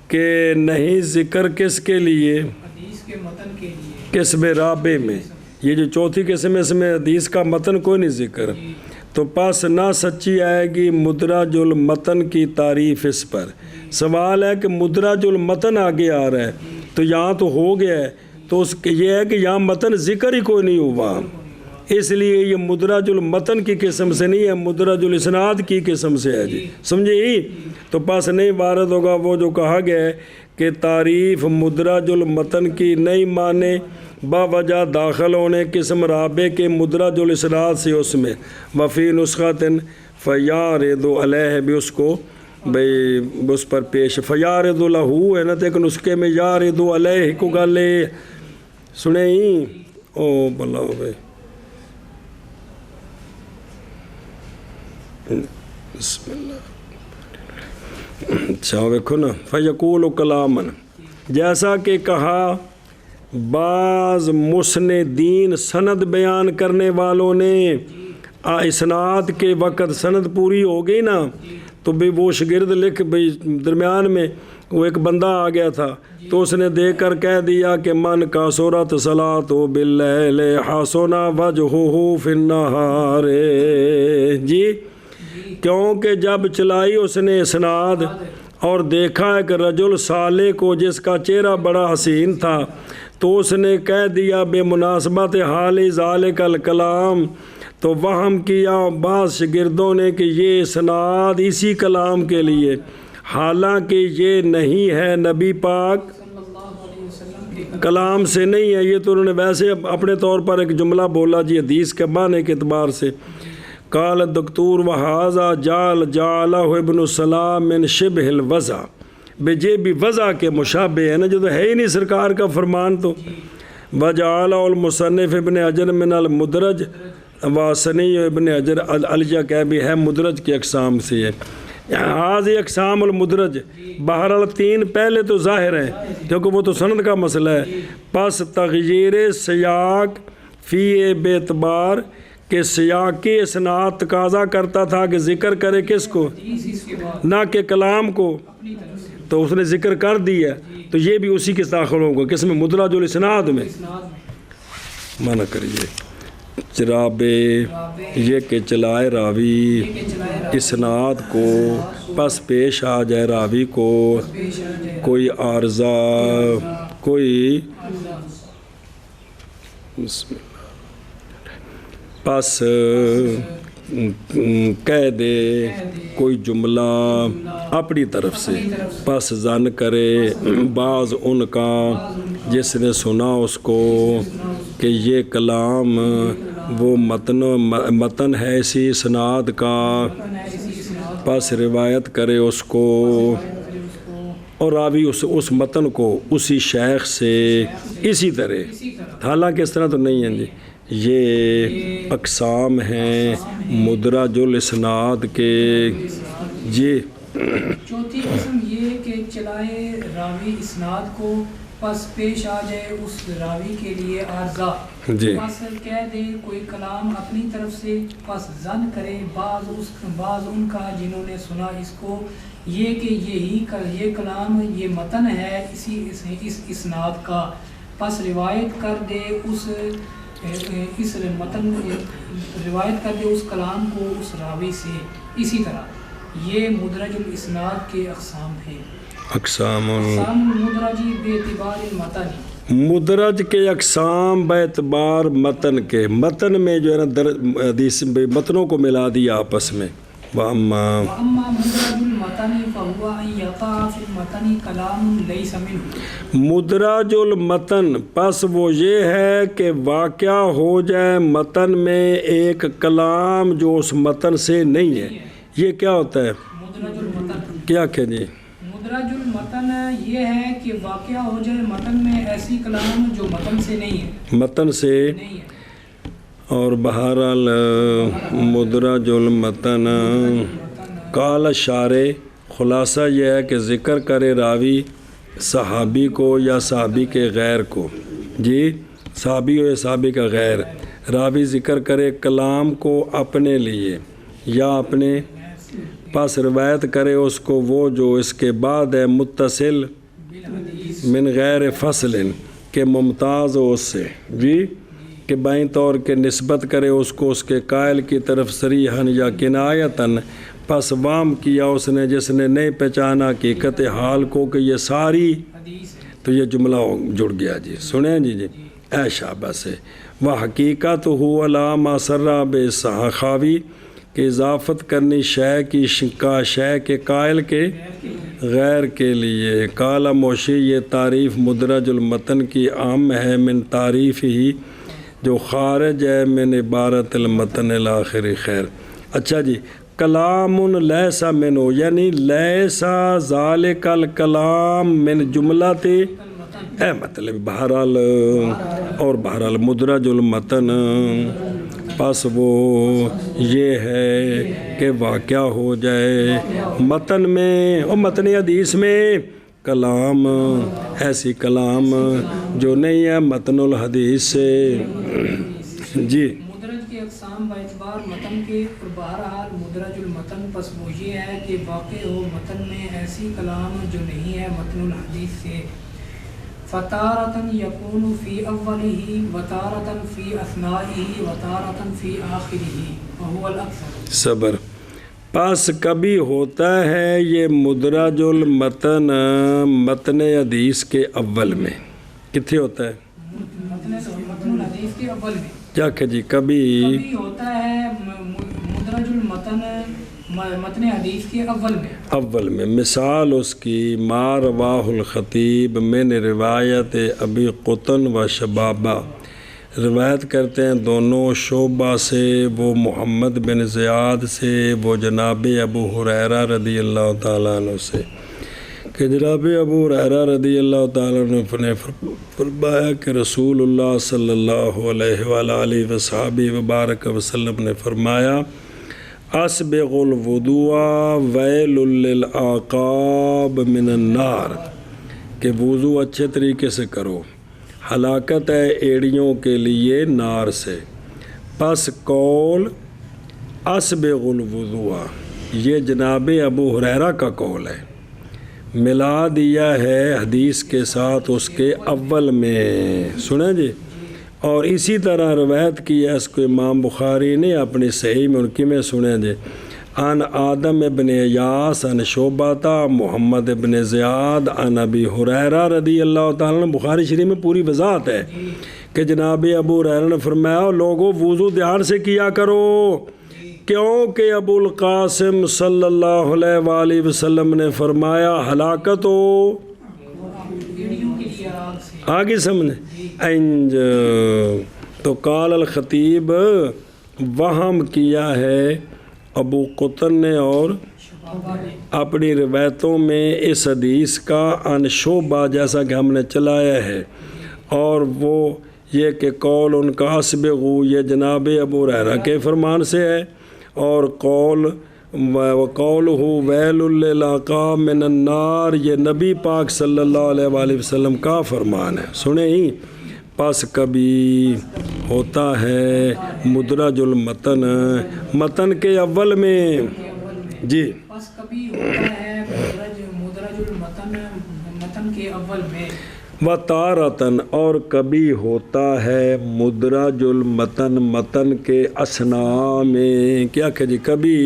کہ نہیں ذکر کس کے لیے، حدیث کے متن کے لیے، قسم رابع میں، یہ جو چوتھی قسم ہے اس میں حدیث کا متن کوئی نہیں ذکر، تو پس نہ سچی آئے گی مدرج المتن کی تعریف اس پر۔ سوال ہے کہ مدرج المتن آگے آ رہا ہے تو یہاں تو ہو گیا ہے، تو یہ ہے کہ یہاں متن ذکر ہی کوئی نہیں ہوا، اس لیے یہ مدرج المتن کی قسم سے نہیں ہے، مدرج الاسناد کی قسم سے ہے جی، سمجھے ہی؟ تو پاس نہیں وارد ہوگا وہ جو کہا گیا ہے کہ تعریف مدرج المتن کی نہیں مانے باوجہ داخل ہونے قسم رابع کے مدرج الاسناد سے اس میں وفی نسخۃ فیارد علیہ بھی اس کو بھئی اس پر پیش فیارد لہو ہے نا، تو ایک نسخے میں یارد علیہ کو گالے سنے ہی او بلا ہو بھئی بسم اللہ اچھا دیکھو نا فیقول کلامن، جیسا کہ کہا بعض مسندین سند بیان کرنے والوں نے اسناد کے وقت سند پوری ہو گئی نا تو بھئی وہ شاگرد لکھ بھئی درمیان میں وہ ایک بندہ آ گیا تھا تو اس نے دیکھ کر کہہ دیا کہ من کا صورت صلاۃ باللیل حسنا وجہہ فی النہار جی، کیونکہ جب چلائی اس نے اسناد اور دیکھا ایک رجل صالح کو جس کا چہرہ بڑا حسین تھا تو اس نے کہہ دیا بے مناسبت حال ذالک الکلام، تو وہم کیا بعض شاگردوں نے کہ یہ اسناد اسی کلام کے لیے، حالانکہ یہ نہیں ہے نبی پاک کلام سے نہیں ہے، یہ تو انہوں نے ویسے اپنے طور پر ایک جملہ بولا جی حدیث کے معنی کے اعتبار سے۔ قال دکتور وہذا جعلہ ابن السلام من شبہ الوضع، بے یہ بھی وضع کے مشابہ ہے نا، جو تو ہے ہی نہیں سرکار کا فرمان تو۔ وجعلہ المصنف ابن حجر من المدرج، واسنی ابن حجر علیہ کہ بھی ہے مدرج کی اقسام سے ہے۔ حاضی اقسام المدرج، بہرحال تین پہلے تو ظاہر ہیں کیونکہ وہ تو سند کا مسئلہ ہے۔ پس تغییر سیاق فی بے اعتبار کہ سیاقی اسناد تقاضا کرتا تھا کہ ذکر کرے کس کو، نہ کہ کلام کو، تو اس نے ذکر کر دیا تو یہ بھی اسی کے داخل ہوگا کس میں، مدرج الاسناد میں۔ منع کریے چرابے یہ کہ چلائے راوی اسناد کو پس پیش آ جائے راوی کو کوئی عارضہ، کوئی پس کہہ دے کوئی جملہ اپنی طرف سے، پس ظن کرے بعض ان کا جس نے سنا اس کو کہ یہ کلام وہ متن ہے اسی اسناد کا، پس روایت کرے اس کو اور راوی اس متن کو اسی شیخ سے اسی طرح، حالانکہ اس طرح تو نہیں ہے جی۔ یہ اقسام ہیں مدرج الاسناد کے جی۔ چوتھی قسم یہ کہ چلائے راوی اسناد کو پس پیش آ جائے اس راوی کے لیے عارضہ، پس کہہ دے کوئی کلام اپنی طرف سے، پس ظن کرے بعض ان کا جنہوں نے سنا اس کو یہ کہ یہ کلام یہ متن ہے اس اسناد کا، پس روایت کر دے اس متن روایت کر دے اس کلام کو اس راوی سے اسی طرح۔ یہ مدرج الاسناد کے اقسام ہیں۔ اقسام المدرجی بے اعتبار المتن، مدرج کے اقسام بے اعتبار متن کے، متن میں جو ہے نا حدیث متنوں کو ملا دیا آپس میں۔ وَأَمَّا مُدْرَجُ الْمَتَنِ فَهُوَ أَنْ يَقَعَ فِي الْمَتَنِ كَلَامٌ لَيْسَ مِنْهُ، مدرج المتن پس وہ یہ ہے کہ واقع ہو جائے متن میں ایک کلام جو اس متن سے نہیں ہے۔ یہ کیا ہوتا ہے مدرج المتن؟ کیا کہ جی مدرج المتن یہ ہے کہ واقع ہو جائے متن میں ایسی کلام جو متن سے نہیں ہے، متن سے نہیں ہے۔ اور بہرحال مدرج المتن قال شارع، خلاصہ یہ ہے کہ ذکر کرے راوی صحابی کو یا صحابی کے غیر کو جی، صحابی ہو یا صحابی کا غیر، راوی ذکر کرے کلام کو اپنے لیے یا اپنے پاس روایت کرے اس کو وہ جو اس کے بعد ہے متصل من غیر فصل کہ ممتاز ہو اس سے جی، کہ بائیں طور کے نسبت کرے اس کو اس کے قائل کی طرف صریحاً یا کنایتاً، پس وام کیا اس نے جس نے نہیں پہچانا حقیقت حال کو کہ یہ ساری، تو یہ جملہ جڑ گیا جی، سنیں جی اے شابہ سے و حقیقت ہو علامہ سرا بے صحاوی کہ اضافت کرنی شے کی شکا شے کے قائل کے غیر کے لیے. کالا موشی یہ تعریف مدرج المتن کی عام ہے من تعریف ہی جو خارج ہے من عبارت المتن الآخر. خیر اچھا جی. کلام لیسا منو یعنی لیسا ذالک الکلام من جملہ مطلب بہرحال اور بہرحال مدرج المتن پس وہ یہ ہے کہ واقعہ ہو جائے متن میں اور متن حدیث میں کلام ایسی کلام جو نہیں ہے متن الحدیث سے. جی مدرج کے اقسام با اعتبار متن کے اور بہرحال مدرج المتن پس وہ یہ ہے کہ واقع ہو متن میں ایسی کلام جو نہیں ہے متن الحدیث سے. فتارتن یکون فی اوله وتارتن فی اثنائه وتارتن فی آخره وهو الاکثر. صبر. پس کبھی ہوتا ہے یہ مدرج المتن متن حدیث کے اول میں. کتنے ہوتا ہے متن الحدیث کے اول میں. کیا کہ جی کبھی ہوتا ہے مدرج المتن متن حدیث کے اول میں. مثال اس کی ما رواہ الخطیب من روایت ابی قطن و شبابہ. روایت کرتے ہیں دونوں شعبہ سے وہ محمد بن زیاد سے وہ جناب ابو ہریرہ رضی اللہ تعالیٰ عنہ سے کہ جناب ابو ہریرہ رضی اللہ تعالیٰ عنہ نے فرمایا کہ رسول اللہ صلی اللہ علیہ وآلہ وصحبہ وبارک وسلم نے فرمایا اسبغ الوضوء ویل للعقاب من النار کہ وضو اچھے طریقے سے کرو ہلاکت ہے ایڑیوں کے لیے نار سے. پس قول اسبغ الوضوء یہ جناب ابو ہریرہ کا قول ہے. ملا دیا ہے حدیث کے ساتھ اس کے اول میں. سنیں جی. اور اسی طرح روایت کی ہے اس کو امام بخاری نے اپنی صحیح میں ان کی میں سنیں جی. ان آدم ابن ایاس ان شعبہ محمد ابن زیاد ان ابی ہریرہ رضی اللہ تعالیٰ عنہ. بخاری شریف میں پوری وضاحت ہے کہ جناب ابو ہریرہ نے فرمایا لوگوں وضو دھیان سے کیا کرو کیونکہ ابو القاسم صلی اللہ علیہ وآلہ وسلم نے فرمایا ہلاکت ہو آگے سمجھے انج. تو قال الخطیب وہم کیا ہے ابو قطن نے اور اپنی روایتوں میں اس حدیث کا ان شعبہ جیسا کہ ہم نے چلایا ہے اور وہ یہ کہ قول ان کا اسبغو یہ جناب ابو ہریرہ کے فرمان سے ہے اور قولہ ویل للعقاب من النار یہ نبی پاک صلی اللہ علیہ وآلہ وسلم کا فرمان ہے. سنیں ہی. پس کبھی ہوتا ہے مدرج المتن متن کے اول میں. جی پس کبھی ہوتا ہے مدرج المتن متن کے اول میں. و تارتن اور کبھی ہوتا ہے مدرج المتن متن کے اثناء میں. کیا کہ جی کبھی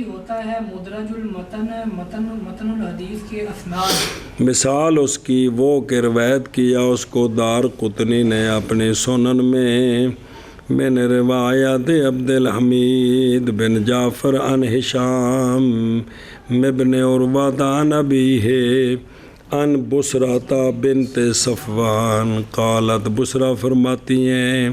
ہوتا ہے مدرج المتن متن الحدیث کے اثناء میں. مثال اس کی وہ کہ روایت کیا اس کو دار قطنی نے اپنے سنن میں نے روایت عبد الحمید بن جعفر عن ہشام ابن عروہ عن ابیہ ان بصرہ بنت صفوان قالت. بصرہ فرماتی ہیں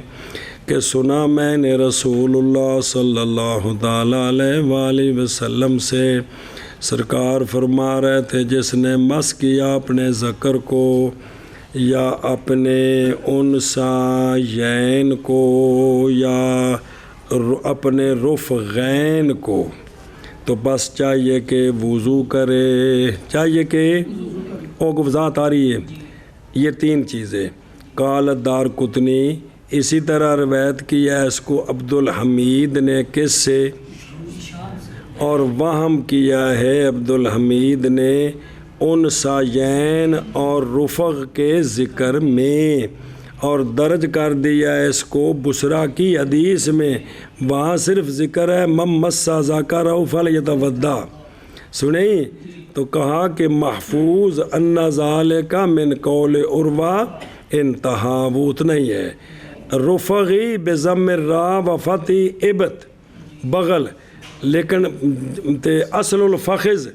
کہ سنا میں نے رسول اللہ صلی اللہ تعالیٰ علیہ وآلہ وسلم سے سرکار فرما رہے تھے جس نے مس کیا اپنے ذکر کو یا اپنے انثیین کو یا اپنے رفغین کو تو بس چاہیے کہ وضو کرے. چاہیے کہ کو وضاحت آ رہی ہے یہ تین چیزیں. قال دار قطنی اسی طرح روایت کی ہے اس کو عبد الحمید نے کس سے اور وہم کیا ہے عبد الحمید نے انثیین اور رفغ کے ذکر میں اور درج کر دیا ہے اس کو بصرہ کی حدیث میں. وہاں صرف ذکر ہے مم مسا ذکرہ فلیتوضا. سنیں تو کہا کہ محفوظ ان ذالک من قول عروہ انتہا وہ اتنا ہی ہے. رفغی بضم الراء و فتح ابت بغل لیکن تے اصل الفخذ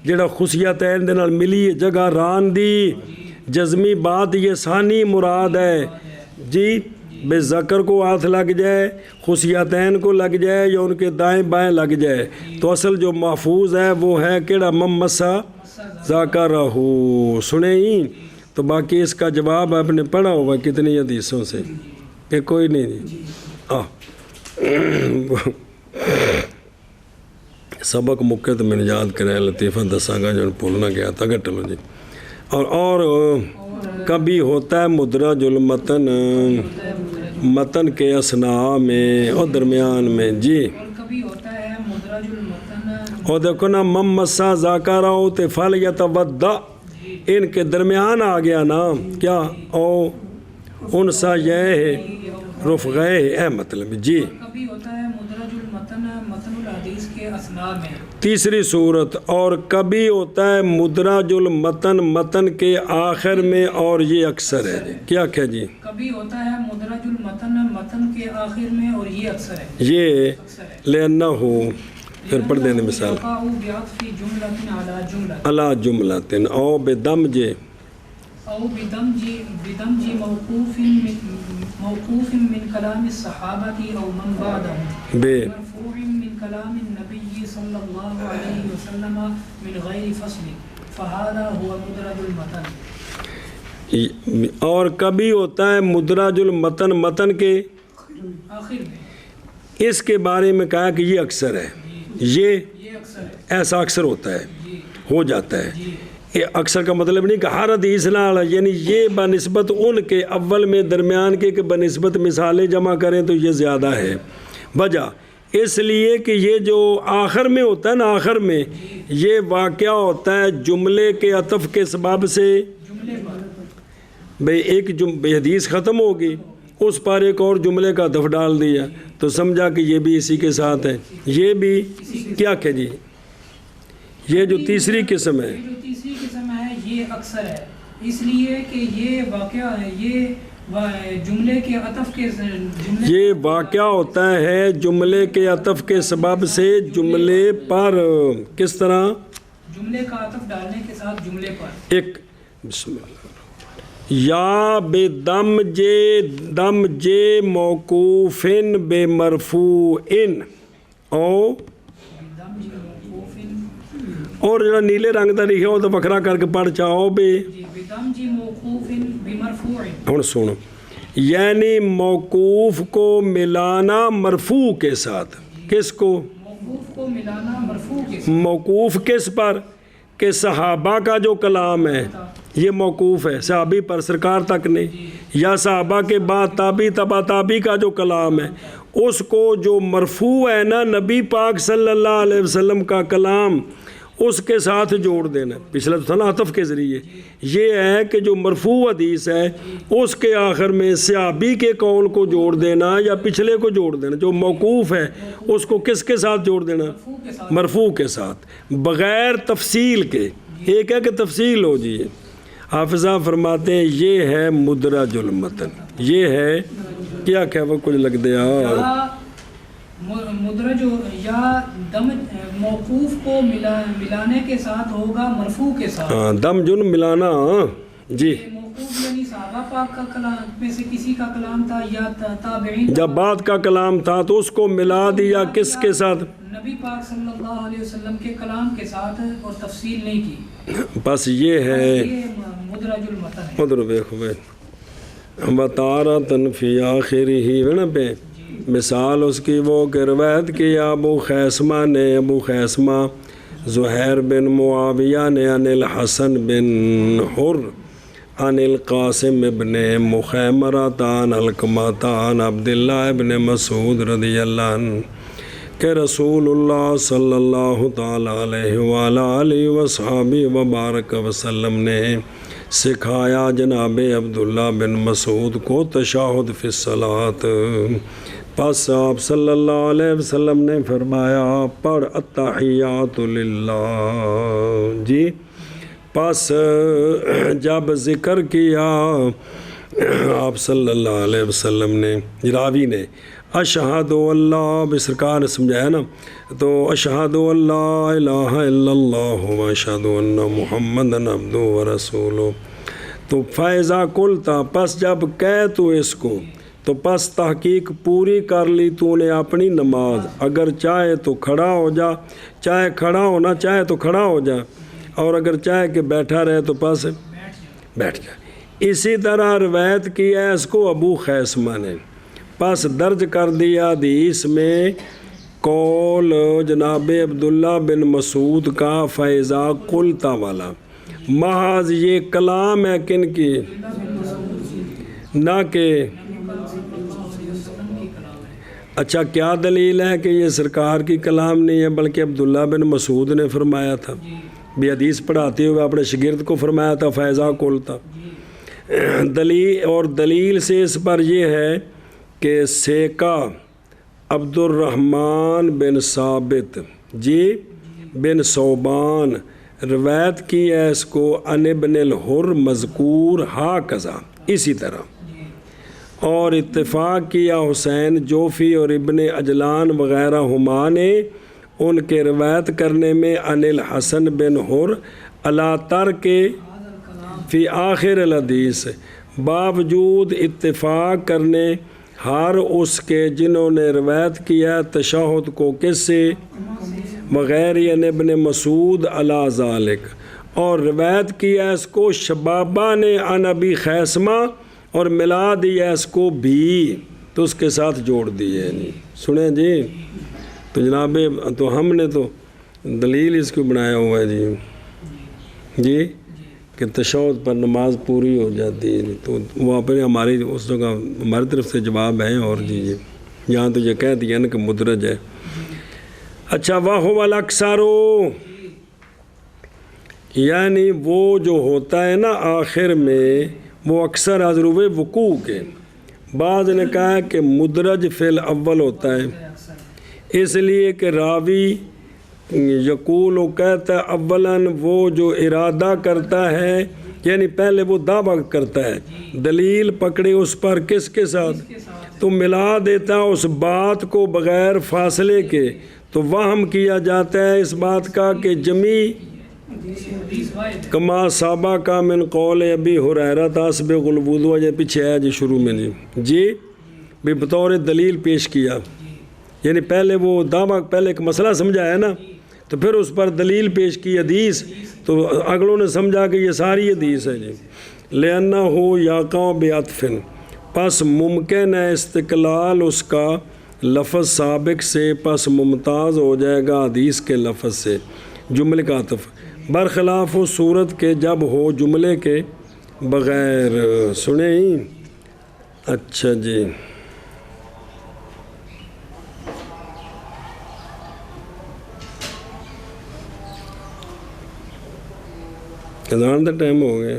جڑا خصیتین دے نال ملی جگہ ران دی جزمی بات یہ ثانی مراد ہے جی بے ذکر کو ہاتھ لگ جائے خصیتین کو لگ جائے یا ان کے دائیں بائیں لگ جائے تو اصل جو محفوظ ہے وہ ہے کیڑا ممسا ذاکرہ سنیں ہی تو باقی اس کا جواب آپ نے پڑھا ہوگا کتنی حدیثوں سے کہ کوئی نہیں سبق مکے تو میں نے یاد کرے لطیفہ دساں گا جو بھولنا گیا تھا گٹلو جی اور کبھی ہوتا ہے مدرج المتن متن کے اثناء میں اور درمیان میں جی کبھی ہوتا ہے مدرج المتن اور دیکھو نا ممسا ذاکرہ ہوتے فل یتودع ان کے درمیان آ گیا نا کیا او انسا یہ ہے رفغے ہے مطلب جی کبھی ہوتا ہے مدرج المتن متن الحدیث کے اثناء میں تیسری صورت اور کبھی ہوتا ہے مدرج المتن متن کے آخر میں اور یہ اکثر ہے کیا کیا جی کبھی ہوتا ہے مدرج المتن متن کے آخر میں اور یہ اکثر ہے یہ لینا ہو پھر پڑھ دیں مثال علا جملتن او بدمج او بدمج موقوف من کلام الصحابة او من بعدهم بے مرفوع من کلام النبی صلی اللہ علیہ وسلم من غیر فصل فهذا هو مدرج المتن اور کبھی ہوتا ہے مدرج المتن متن کے آخر میں اس کے بارے میں کہا کہ یہ اکثر ہے یہ اکثر ہے ایسا اکثر ہوتا ہے ہو جاتا ہے یہ اکثر کا مطلب نہیں کہ ہر حدیث نال یعنی یہ بنسبت ان کے اول میں درمیان کے کہ بنسبت مثالیں جمع کریں تو یہ زیادہ ہے وجہ اس لیے کہ یہ جو آخر میں ہوتا ہے نا آخر میں یہ واقعہ ہوتا ہے جملے کے عطف کے سبب سے بھئی ایک حدیث ختم ہوگی اس پر ایک اور جملے کا عطف ڈال دیا تو سمجھا کہ یہ بھی اسی کے ساتھ ہے یہ بھی کیا کہ جی یہ جو تیسری قسم ہے جو تیسری قسم ہے یہ اکثر ہے اس لیے کہ یہ واقعہ ہے یہ جملے کے عطف کے یہ واقعہ ہوتا ہے جملے کے عطف کے سبب سے جملے پر کس طرح جملے کا عطف ڈالنے کے ساتھ جملے پر ایک بسم اللہ یا بے دم جے موقوفن بے مرفوعن او اور جڑا نیلے رنگ دا لکھا ہو تو بکھرا کر کے پڑھ چاہو بے ہن سنو یعنی موقوف کو ملانا مرفوع کے ساتھ کس کو موقوف کو ملانا مرفوع کے ساتھ موقوف کس پر کہ صحابہ کا جو کلام ہے یہ موقوف ہے صحابی پر سرکار تک نہیں یا صحابہ کے بعد تابعی تبع تابعی کا جو کلام ہے اس کو جو مرفوع ہے نا نبی پاک صلی اللہ علیہ وسلم کا کلام اس کے ساتھ جوڑ دینا پچھلا تو تھا نا عطف کے ذریعے یہ ہے کہ جو مرفوع حدیث ہے اس کے آخر میں صحابی کے قول کو جوڑ دینا یا پچھلے کو جوڑ دینا جو موقوف ہے اس کو کس کے ساتھ جوڑ دینا مرفوع کے ساتھ بغیر تفصیل کے ایک ہے کہ تفصیل ہو جی حافظہ فرماتے ہیں یہ ہے مدرج المتن یہ ہے کیا کہ وہ کچھ لگ دیا مدرج یا دم موقوف کو ملانے کے ساتھ ہوگا مرفوع کے ساتھ ہاں دم جن ملانا جی موقوف یعنی صحابہ پاک کا کلام میں سے کسی کا کلام تھا یا تابعین جب بعد کا کلام تھا تو اس کو ملا دیا کس کے ساتھ نبی پاک صلی اللہ علیہ وسلم کے کلام کے ساتھ اور تفصیل نہیں کی بس یہ ہے مدرج المتن ہے ادھر دیکھو بے وَتَارَةً فِي آخِرِهِ نا پہ مثال اس کی وہ کہ روایت کی ابو خیسمہ نے ابو خیسمہ زہیر بن معاویہ نے عن الحسن بن حر عن القاسم ابن مخیمرۃ عن علقمۃ عن عبداللہ ابن مسعود رضی اللہ عنہ کہ رسول اللہ صلی اللہ تعالیٰ علیہ وآلہ وصحبہ وبارک وسلم نے سکھایا جناب عبداللہ بن مسعود کو تشہد فی الصلاۃ پس آپ صلی اللہ علیہ وسلم نے فرمایا پڑھ التحیات للہ جی پس جب ذکر کیا آپ صلی اللہ علیہ وسلم نے راوی نے اشہد اللہ بھی سرکار نے سمجھایا نا، تو اشہد اللہ الہ الا اللہ و اشہد ان محمد عبدہ و رسولہ، تو فیضا قلتا پس جب کہہ تو اس کو، تو پس تحقیق پوری کر لی تو نے اپنی نماز، اگر چاہے تو کھڑا ہو جا، چاہے کھڑا ہونا چاہے تو کھڑا ہو جا، اور اگر چاہے کہ بیٹھا رہے تو پس بیٹھ جا۔ اسی طرح روایت کی ہے اس کو ابو خیثمہ نے، پس درج کر دیا حدیث میں قول جناب عبداللہ بن مسعود کا فیضا قلتا والا، محض یہ کلام ہے کن کی، نہ کہ اچھا کیا دلیل ہے کہ یہ سرکار کی کلام نہیں ہے بلکہ عبداللہ بن مسعود نے فرمایا تھا، بھی حدیث پڑھاتے ہوئے اپنے شاگرد کو فرمایا تھا فیضا قلتا۔ دلیل سے اس پر یہ ہے کہ سیکا عبد الرحمن بن ثابت بن صوبان روایت کی ہے اس کو ان ابن الحر مذکور ہاکذا اسی طرح، اور اتفاق کیا حسین جوفی اور ابن اجلان وغیرہ ہما نے ان کے روایت کرنے میں ان الحسن بن حر علی ترک فی آخر الحدیث، باوجود اتفاق کرنے ہر اس کے جنہوں نے روایت کیا تشہد کو کس سے، بغیر یعنی ابن مسعود علی ذالک، اور روایت کیا اس کو شبابہ نے عن ابی خیثمہ، اور ملا دیا اس کو بھی، تو اس کے ساتھ جوڑ دیے جی، سنیں جی، تو جناب تو ہم نے تو دلیل اس کو بنایا ہوا ہے جی کہ تشہد پر نماز پوری ہو جاتی ہے، تو وہ اپنے ہماری اس جگہ ہماری طرف سے جواب ہے، اور جی یہاں تو یہ کہہ دیا نا کہ مدرج ہے۔ اچھا وَهُوَ الْأَكْثَرُ، یعنی وہ جو ہوتا ہے نا آخر میں وہ اکثر حضروف وقوع کے، بعض نے کہا کہ مدرج فی الاول ہوتا ہے، اس لیے کہ راوی یقول و کہتا ہے اولاً وہ جو ارادہ کرتا ہے، یعنی پہلے وہ دعویٰ کرتا ہے، دلیل پکڑے اس پر کس کے ساتھ، تو ملا دیتا اس بات کو بغیر فاصلے کے، تو وہم کیا جاتا ہے اس بات کا کہ جمی کما صحابہ کا من قول ابی ہریرہ تاسبغ الوضوء، یہ پیچھے ہے جی شروع میں جی بھی بطور دلیل پیش کیا، یعنی پہلے وہ دعویٰ پہلے ایک مسئلہ سمجھا ہے نا، تو پھر اس پر دلیل پیش کی حدیث، تو اگلوں نے سمجھا کہ یہ ساری حدیث ہے جی، لِأَنَّهُ يَقَعُ بِعَطْفٍ، پس ممکن ہے استقلال اس کا لفظ سابق سے، پس ممتاز ہو جائے گا حدیث کے لفظ سے، جملے کا عطف، برخلاف اس صورت کے جب ہو جملے کے بغیر۔ سنیں اچھا جی، اذان کا ٹائم ہو گیا،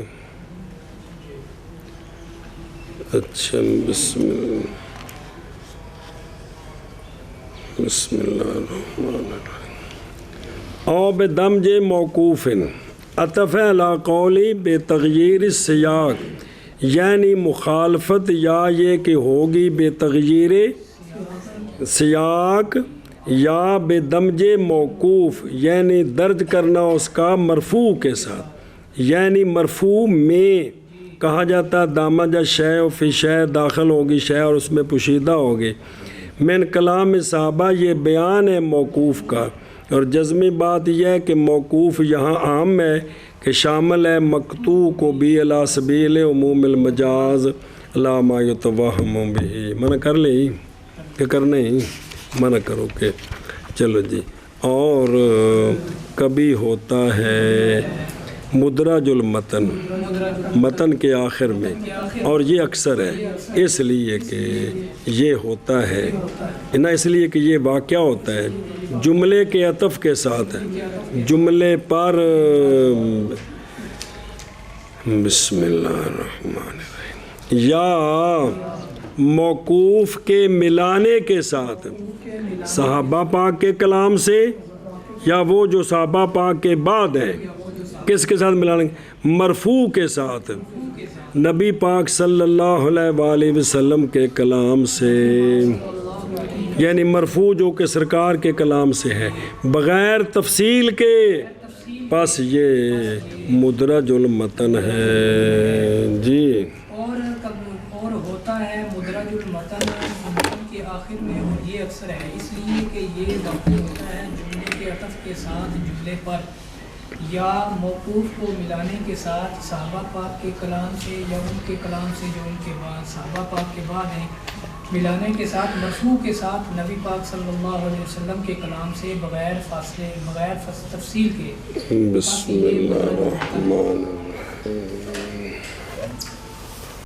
اچھا بسم اللہ الرحمن الرحیم۔ او بدمج موقوف عطف علی قولی بے تغییر السیاق، یعنی مخالفت یا یہ کہ ہوگی بے تغییر سیاق، یا بے دمج موقوف یعنی درج کرنا اس کا مرفوع کے ساتھ، یعنی مرفوع میں کہا جاتا دامج شے و فی شے، داخل ہوگی شے اور اس میں پوشیدہ ہوگی، من کلام صحابہ، یہ بیان ہے موقوف کا، اور جزمی بات یہ ہے کہ موقوف یہاں عام ہے کہ شامل ہے مقطوع کو بھی علی سبیل عموم المجاز لا ما یتوہم بھی۔ منع کر لیں کہ کرنے ہی منع کرو کہ چلو جی۔ اور کبھی ہوتا ہے مدرج المتن، متن کے آخر میں، اور یہ اکثر ہے اس لیے کہ یہ ہوتا ہے نہ، اس لیے کہ یہ واقعہ ہوتا ہے جملے کے عطف کے ساتھ، جملے پر بسم اللہ الرحمن الرحیم، یا موقوف کے ملانے کے ساتھ صحابہ پاک کے کلام سے، یا وہ جو صحابہ پاک کے بعد ہیں کس کے ساتھ ملانے، مرفوع کے ساتھ کے ساتھ نبی پاک صلی اللہ علیہ وآلہ وسلم کے کلام سے، یعنی مرفوع جو کہ سرکار کے کلام سے ہے بغیر تفصیل کے، پس یہ مدرج المتن ہے جی۔ اور ہوتا ہے مدرج المتن متن کے آخر میں، اور یہ اکثر ہے اس لیے کہ یہ واقع ہوتا ہے جملے کے عطف کے ساتھ جملے پر، یا موقوف کو ملانے کے ساتھ صحابہ پاک کے کلام سے، یا ان کے کلام سے جو ان کے بعد صحابہ پاک کے بعد ہیں، ملانے کے ساتھ مرفوع کے ساتھ نبی پاک صلی اللہ علیہ وسلم کے کلام سے بغیر فاصلے بغیر تفصیل کے۔ بسم اللہ الرحمن الرحیم۔